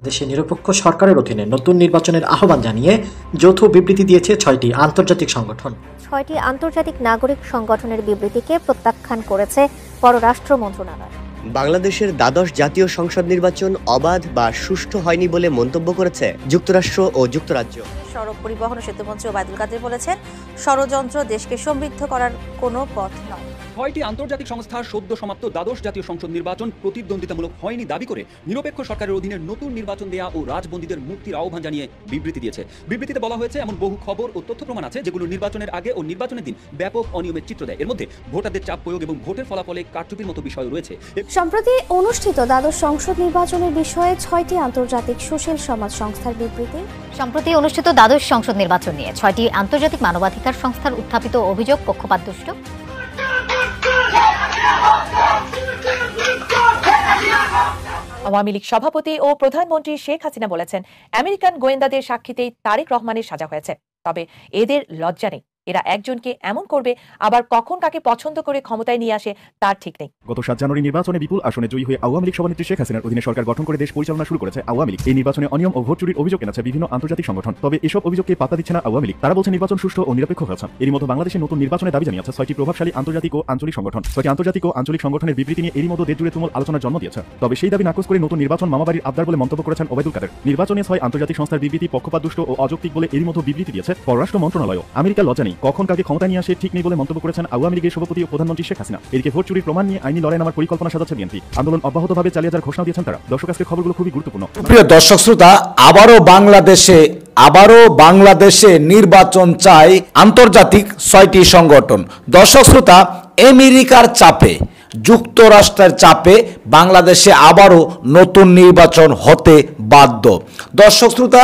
দেশে নিরপেক্ষ সরকারের অধীনে নতুন নির্বাচনের আহ্বান জানিয়ে যৌথ বিবৃতি দিয়েছে 6টি আন্তর্জাতিক সংগঠন। 6টি আন্তর্জাতিক নাগরিক সংগঠনের বিবৃতিকে প্রত্যাখ্যান করেছে পররাষ্ট্র মন্ত্রণালয়। বাংলাদেশের দ্বাদশ জাতীয় সংসদ নির্বাচন অবাধ বা সুষ্ঠু হয়নি বলে মন্তব্য করেছে যুক্তরাষ্ট্র ও যুক্তরাজ্য। সড়ক পরিবহন ও সেতুমন্ত্রী ওবায়দুল কাদের বলেছেন, ষড়যন্ত্র দেশকে সমৃদ্ধ করার কোনো পথ নয়। 6টি আন্তর্জাতিক সংস্থার সদ্য সমাপ্ত দ্বাদশ জাতীয় সংসদ নির্বাচন প্রতিদ্বন্দ্বিতামূলক হয়নি দাবি করে নিরপেক্ষ সরকারের অধীনে নতুন নির্বাচন দেয়া ও রাজবন্দীদের মুক্তির আহ্বান জানিয়ে বিবৃতি দিয়েছে। বিবৃতিতে বলা হয়েছে, এমন বহু খবর ও তথ্য প্রমাণ আছে যেগুলো নির্বাচনের আগে ও নির্বাচনের দিন ব্যাপক অনিয়মের চিত্র দেয়। এর মধ্যে ভোটারদের চাপ প্রয়োগ এবং ভোটের ফলাফলে কারচুপির মতো বিষয় রয়েছে। সম্প্রতি অনুষ্ঠিত দ্বাদশ সংসদ নির্বাচনের বিষয়ে 6টি আন্তর্জাতিক সুশীল সমাজ সংস্থার বিবৃতি। সম্প্রতি অনুষ্ঠিত দ্বাদশ সংসদ নির্বাচন নিয়ে 6টি আন্তর্জাতিক মানবাধিকার সংস্থার উত্থাপিত অভিযোগ পক্ষপাতদুষ্ট। আওয়ামী লীগ সভাপতি ও প্রধানমন্ত্রী শেখ হাসিনা বলেছেন, আমেরিকান গোয়েন্দাদের সাক্ষীতেই তারেক রহমানের সাজা হয়েছে, তবে এদের লজ্জা নেই। এরা একজনকে এমন করবে, আবার কখন কাকে পছন্দ করে ক্ষমতায় নিয়ে আসে তার ঠিক নেই। গত 7 জানুয়ারি নির্বাচনে বিপুল আসনে জয়ী হয়ে আওয়ামী লীগ সভানেত্রী শেখ হাসিনার অধীনে সরকার গঠন করে দেশ পরিচালনা শুরু করেছে আওয়ামী লীগ। এই নির্বাচনে অনিয়ম ও ভোট চুরির অভিযোগ এনেছে বিভিন্ন আন্তর্জাতিক সংগঠন, তবে এসব অভিযোগকে পাত্তা দিচ্ছে না আওয়ামী লীগ। তারা বলছে নির্বাচন সুষ্ঠু ও নিরপেক্ষ হয়েছে। এরই মধ্যে বাংলাদেশের নতুন নির্বাচনের দাবি জানিয়েছে 6টি প্রভাবশালী আন্তর্জাতিক ও আঞ্চলিক সংগঠন। 6টি আন্তর্জাতিক ও আঞ্চলিক সংগঠনের বিবৃতি নিয়ে এরই মধ্যে দেশ জুড়ে তুমুল আলোচনার জন্ম দিয়েছে। তবে সেই দাবি নাকচ করে নতুন নির্বাচন মামাবাড়ির আবদার বলে মন্তব্য করেছেন ওবায়দুল কাদের। নির্বাচনে 6 আন্তর্জাতিক সংস্থার বিবৃতি পক্ষপাতদুষ্ট ও অযৌক্তিক বলে এরই মধ্যে বিবৃতি দিয়েছে পররাষ্ট্র মন্ত্রণালয়। আমেরিকার লজ্জা নেই, কখন কাকে ক্ষমতা নিয়ে আসে ঠিক নেই বলে মন্তব্য করেছেন আওয়ামী লীগের সভাপতি ও প্রধানমন্ত্রী শেখ হাসিনা। এদিকে ভোট চুরির প্রমাণ নিয়ে আইনি লড়াই নামার পরিকল্পনা সাজাচ্ছে বিএনপি। আন্দোলন অব্যাহতভাবে চালিয়ে যাওয়ার ঘোষণা দিয়েছেন তারা। দর্শক, আজকের খবরগুলো খুবই গুরুত্বপূর্ণ। প্রিয় দর্শক শ্রোতা, আবারও বাংলাদেশে নির্বাচন চায় আন্তর্জাতিক 6টি সংগঠন। দর্শক শ্রোতা, আমেরিকার চাপে, যুক্তরাষ্ট্রের চাপে বাংলাদেশে আবারও নতুন নির্বাচন হতে বাধ্য। দর্শক শ্রোতা,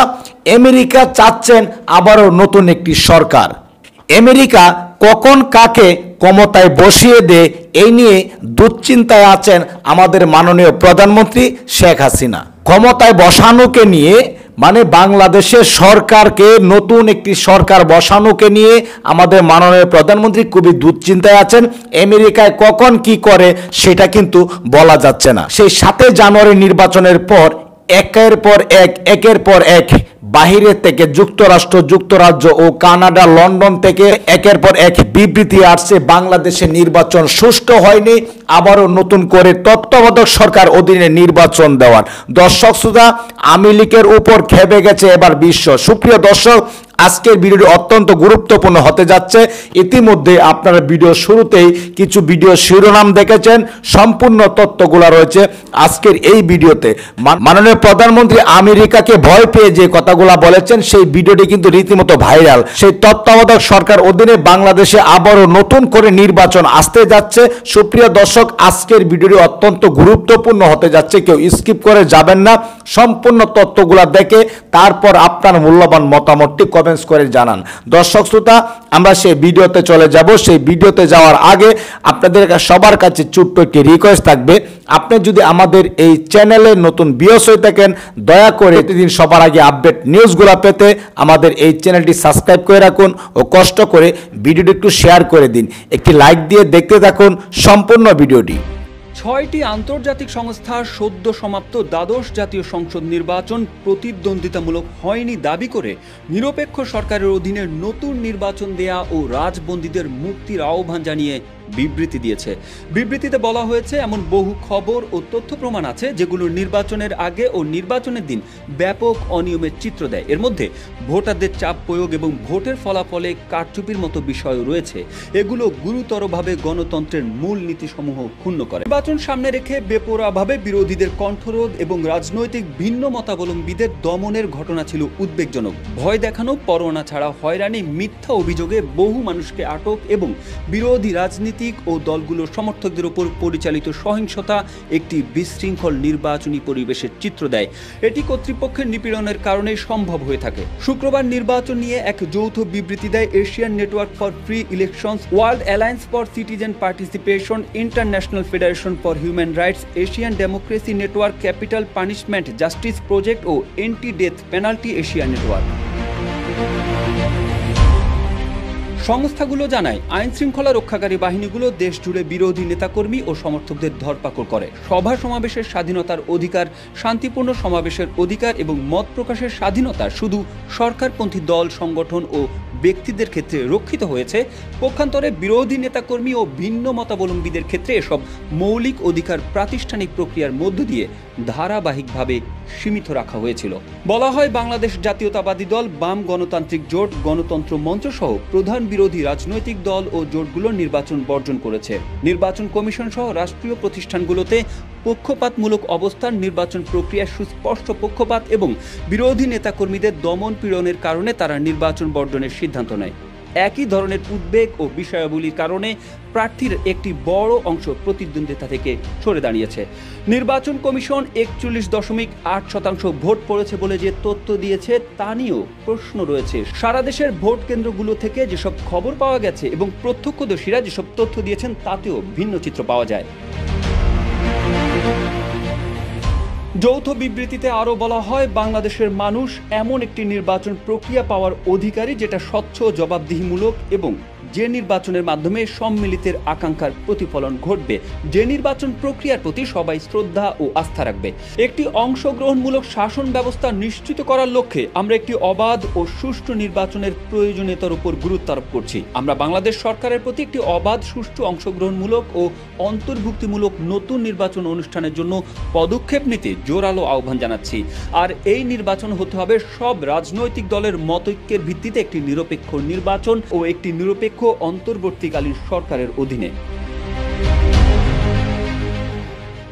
আমেরিকা চাচ্ছেন আবারও নতুন একটি সরকার। আমেরিকা কখন কাকে ক্ষমতায় বসিয়ে দেয় এই নিয়ে দুশ্চিন্তায় আছেন আমাদের মাননীয় প্রধানমন্ত্রী শেখ হাসিনা। ক্ষমতায় বসানোকে নিয়ে, মানে বাংলাদেশের সরকারকে নতুন একটি সরকার বসানোকে নিয়ে আমাদের মাননীয় প্রধানমন্ত্রী খুবই দুশ্চিন্তায় আছেন। আমেরিকায় কখন কি করে সেটা কিন্তু বলা যাচ্ছে না। সেই 7 জানুয়ারি নির্বাচনের পর একের পর এক বাহিরের থেকে যুক্তরাষ্ট্র, যুক্তরাজ্য ও কানাডা, লন্ডন থেকে একের পর এক বিবৃতি আসছে বাংলাদেশে নির্বাচন সুষ্ঠু হয়নি, আবারও নতুন করে তত্ত্বাবধায়ক সরকার অধীনে নির্বাচন দেওয়ার। দর্শক শ্রোতা, আওয়ামী লীগের উপর খেপে গেছে এবার বিশ্ব। সুপ্রিয় দর্শক, আজকের ভিডিওটি অত্যন্ত গুরুত্বপূর্ণ হতে যাচ্ছে। ইতিমধ্যে আপনারা ভিডিও শুরুতেই কিছু ভিডিও শিরোনাম দেখেছেন, সম্পূর্ণ তথ্যগুলো রয়েছে আজকের এই ভিডিওতে। মাননীয় প্রধানমন্ত্রী আমেরিকাকে ভয় পেয়ে যে কথাগুলো বলেছেন সেই ভিডিওটি কিন্তু রীতিমতো ভাইরাল। সেই তত্ত্বাবধায়ক সরকার অধীনে বাংলাদেশে আবারও নতুন করে নির্বাচন আসতে যাচ্ছে। সুপ্রিয় দর্শক, আজকের ভিডিওটি অত্যন্ত গুরুত্বপূর্ণ হতে যাচ্ছে, কেউ স্কিপ করে যাবেন না। সম্পূর্ণ তথ্যগুলো দেখে তারপর আপনার মূল্যবান মতামতটি কমেন্টস করে জানান। দর্শক শ্রোতা, আমরা সেই ভিডিওতে চলে যাব। সেই ভিডিওতে যাওয়ার আগে আপনাদের সবার কাছে ছোট্ট একটি রিকোয়েস্ট থাকবে, আপনি যদি আমাদের এই চ্যানেলে নতুন ভিউয়ার্স হয়ে থাকেন, দয়া করে প্রতিদিন সবার আগে আপডেট নিউজগুলো পেতে আমাদের এই চ্যানেলটি সাবস্ক্রাইব করে রাখুন ও কষ্ট করে ভিডিওটি একটু শেয়ার করে দিন। একটি লাইক দিয়ে দেখতে থাকুন সম্পূর্ণ ভিডিওটি। 6টি আন্তর্জাতিক সংস্থার সদ্য সমাপ্ত দ্বাদশ জাতীয় সংসদ নির্বাচন প্রতিদ্বন্দ্বিতামূলক হয়নি দাবি করে নিরপেক্ষ সরকারের অধীনে নতুন নির্বাচন দেয়া ও রাজবন্দীদের মুক্তির আহ্বান জানিয়ে বিবৃতি দিয়েছে। বিবৃতিতে বলা হয়েছে, এমন বহু খবর ও তথ্য প্রমাণ আছে যেগুলো নির্বাচনের আগে ও নির্বাচনের দিন ব্যাপক অনিয়মের চিত্র দেয়। এর মধ্যে ভোটারদের চাপ প্রয়োগ এবং ভোটের ফলাফলে কারচুপির মতো বিষয় রয়েছে। এগুলো গুরুতরভাবে গণতন্ত্রের মূল নীতিসমূহ ক্ষুণ্ণ করে। নির্বাচন সামনে রেখে বেপরোয়াভাবে বিরোধীদের কণ্ঠরোধ এবং রাজনৈতিক ভিন্ন মতাবলম্বীদের দমনের ঘটনা ছিল উদ্বেগজনক। ভয় দেখানো, পরোয়ানা ছাড়া হয়রানি, মিথ্যা অভিযোগে বহু মানুষকে আটক এবং বিরোধী রাজনীতি ও দলগুলোর সমর্থকদের উপর পরিচালিত সহিংসতা একটি বিশৃঙ্খল নির্বাচনী পরিবেশের চিত্র দেয়। এটি কর্তৃপক্ষের নিপীড়নের কারণে সম্ভব হয়ে থাকে। শুক্রবার নির্বাচন নিয়ে এক যৌথ বিবৃতি দেয় Asian network for free elections, world alliance for citizen participation, international federation for human rights, Asian democracy network, capital punishment justice project ও anti death penalty Asia network. সংস্থাগুলো জানায় আইন শৃঙ্খলা রক্ষাকারী বাহিনীগুলো দেশ জুড়ে বিরোধী নেতাকর্মী ও সমর্থকদের ধরপাকড় করে। সভা সমাবেশের স্বাধীনতার অধিকার, শান্তিপূর্ণ সমাবেশের অধিকার এবং মত প্রকাশের স্বাধীনতা শুধু সরকারপন্থী দল, সংগঠন ও ব্যক্তিদের ক্ষেত্রে রক্ষিত হয়েছে, পক্ষান্তরে বিরোধী নেতাকর্মী ও ভিন্ন মতাবলম্বীদের ক্ষেত্রে এসব মৌলিক অধিকার প্রাতিষ্ঠানিক প্রক্রিয়ার মধ্য দিয়ে ধারাবাহিকভাবে সীমিত রাখা হয়েছিল। বলা হয় বাংলাদেশ জাতীয়তাবাদী দল, বাম গণতান্ত্রিক জোট, গণতন্ত্র মঞ্চ সহ প্রধান বিরোধী রাজনৈতিক দল ও জোটগুলো নির্বাচন বর্জন করেছে। নির্বাচন কমিশন সহ রাষ্ট্রীয় প্রতিষ্ঠানগুলোতে পক্ষপাতমূলক অবস্থান, নির্বাচন প্রক্রিয়ার সুস্পষ্ট পক্ষপাত এবং বিরোধী নেতাকর্মীদের দমন পীড়নের কারণে তারা নির্বাচন বর্জনের সিদ্ধান্ত নেয়। একই ধরনের উদ্বেগ ও বিষয়াবলীর কারণে প্রার্থীর একটি বড় অংশ প্রতিদ্বন্দ্বিতা থেকে সরে দাঁড়িয়েছে। নির্বাচন কমিশন 41.8% ভোট পড়েছে বলে যে তথ্য দিয়েছে তা নিয়েও প্রশ্ন রয়েছে। সারা দেশের ভোট কেন্দ্রগুলো থেকে যেসব খবর পাওয়া গেছে এবং প্রত্যক্ষদর্শীরা যেসব তথ্য দিয়েছেন তাতেও ভিন্ন চিত্র পাওয়া যায়। যৌথ বিবৃতিতে আরও বলা হয়, বাংলাদেশের মানুষ এমন একটি নির্বাচন প্রক্রিয়া পাওয়ার অধিকারী যেটা স্বচ্ছ, জবাবদিহিমূলক এবং যে নির্বাচনের মাধ্যমে সম্মিলিতের আকাঙ্ক্ষার প্রতিফলন ঘটবে, যে নির্বাচন প্রক্রিয়ার প্রতি সবাই শ্রদ্ধা ও আস্থা রাখবে। একটি অংশগ্রহণমূলক শাসন ব্যবস্থা নিশ্চিত করার লক্ষ্যে আমরা একটি অবাধ ও সুষ্ঠু নির্বাচনের প্রয়োজনীয়তার উপর গুরুত্ব আরোপ করছি। আমরা বাংলাদেশ সরকারের প্রতি একটি অবাধ, সুষ্ঠু, অংশগ্রহণমূলক ও অন্তর্ভুক্তিমূলক নতুন নির্বাচন অনুষ্ঠানের জন্য পদক্ষেপ নিতে জোরালো আহ্বান জানাচ্ছি। আর এই নির্বাচন হতে হবে সব রাজনৈতিক দলের মতৈক্যের ভিত্তিতে একটি নিরপেক্ষ নির্বাচন ও একটি নিরপেক্ষ অন্তর্বর্তীকালীন সরকারের অধীনে।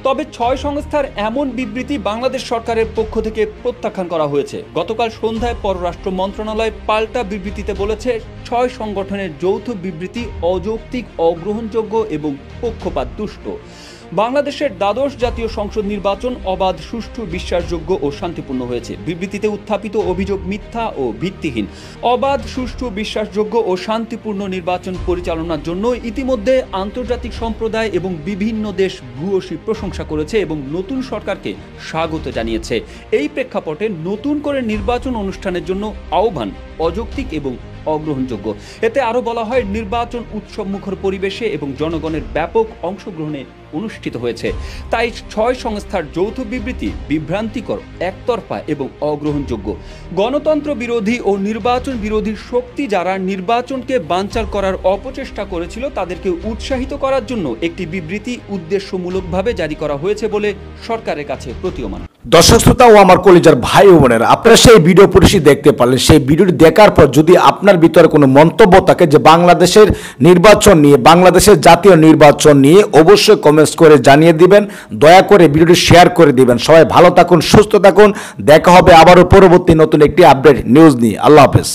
তবে 6 সংস্থার এমন বিবৃতি বাংলাদেশ সরকারের পক্ষ থেকে প্রত্যাখ্যান করা হয়েছে। গতকাল সন্ধ্যায় পররাষ্ট্র মন্ত্রণালয় পাল্টা বিবৃতিতে বলেছে, 6 সংগঠনের যৌথ বিবৃতি অযৌক্তিক, অগ্রহণযোগ্য এবং পক্ষপাত দুষ্ট। বাংলাদেশের দ্বাদশ জাতীয় সংসদ নির্বাচন অবাধ, সুষ্ঠু, বিশ্বাসযোগ্য ও শান্তিপূর্ণ হয়েছে। বিবৃতিতে উত্থাপিত অভিযোগ মিথ্যা ও ভিত্তিহীন। অবাধ, সুষ্ঠু, বিশ্বাসযোগ্য ও শান্তিপূর্ণ নির্বাচন পরিচালনার জন্য ইতিমধ্যে আন্তর্জাতিক সম্প্রদায় এবং বিভিন্ন দেশ ভূয়সী প্রশংসা করেছে এবং নতুন সরকারকে স্বাগত জানিয়েছে। এই প্রেক্ষাপটে নতুন করে নির্বাচন অনুষ্ঠানের জন্য আহ্বান অযৌক্তিক এবং অগ্রহণযোগ্য। এতে আরও বলা হয়, নির্বাচন উৎসবমুখর পরিবেশে এবং জনগণের ব্যাপক অংশগ্রহণে অনুষ্ঠিত হয়েছে। তাই 6 সংস্থার যৌথ বিবৃতি বিভ্রান্তিকর, একতরফা এবং অগ্রহণযোগ্য। গণতন্ত্র বিরোধী ও নির্বাচন বিরোধী শক্তি যারা নির্বাচনকে বানচাল করার অপচেষ্টা করেছিল তাদেরকে উৎসাহিত করার জন্য একটি বিবৃতি উদ্দেশ্যমূলকভাবে জারি করা হয়েছে বলে সরকারের কাছে প্রতীয়মান। দর্শক শ্রোতা ও আমার কলিজার ভাই ও বোনেরা, আপনারা সেই ভিডিও পরিষদ দেখতে পারলেন। সেই ভিডিওটি দেখার পর যদি আপনার ভিতরে কোনো মন্তব্য থাকে যে বাংলাদেশের নির্বাচন নিয়ে, বাংলাদেশের জাতীয় নির্বাচন নিয়ে, অবশ্যই কমেন্টস করে জানিয়ে দিবেন। দয়া করে ভিডিওটি শেয়ার করে দিবেন। সবাই ভালো থাকুন, সুস্থ থাকুন। দেখা হবে আবারও পরবর্তী নতুন একটি আপডেট নিউজ নিয়ে। আল্লাহ হাফেজ।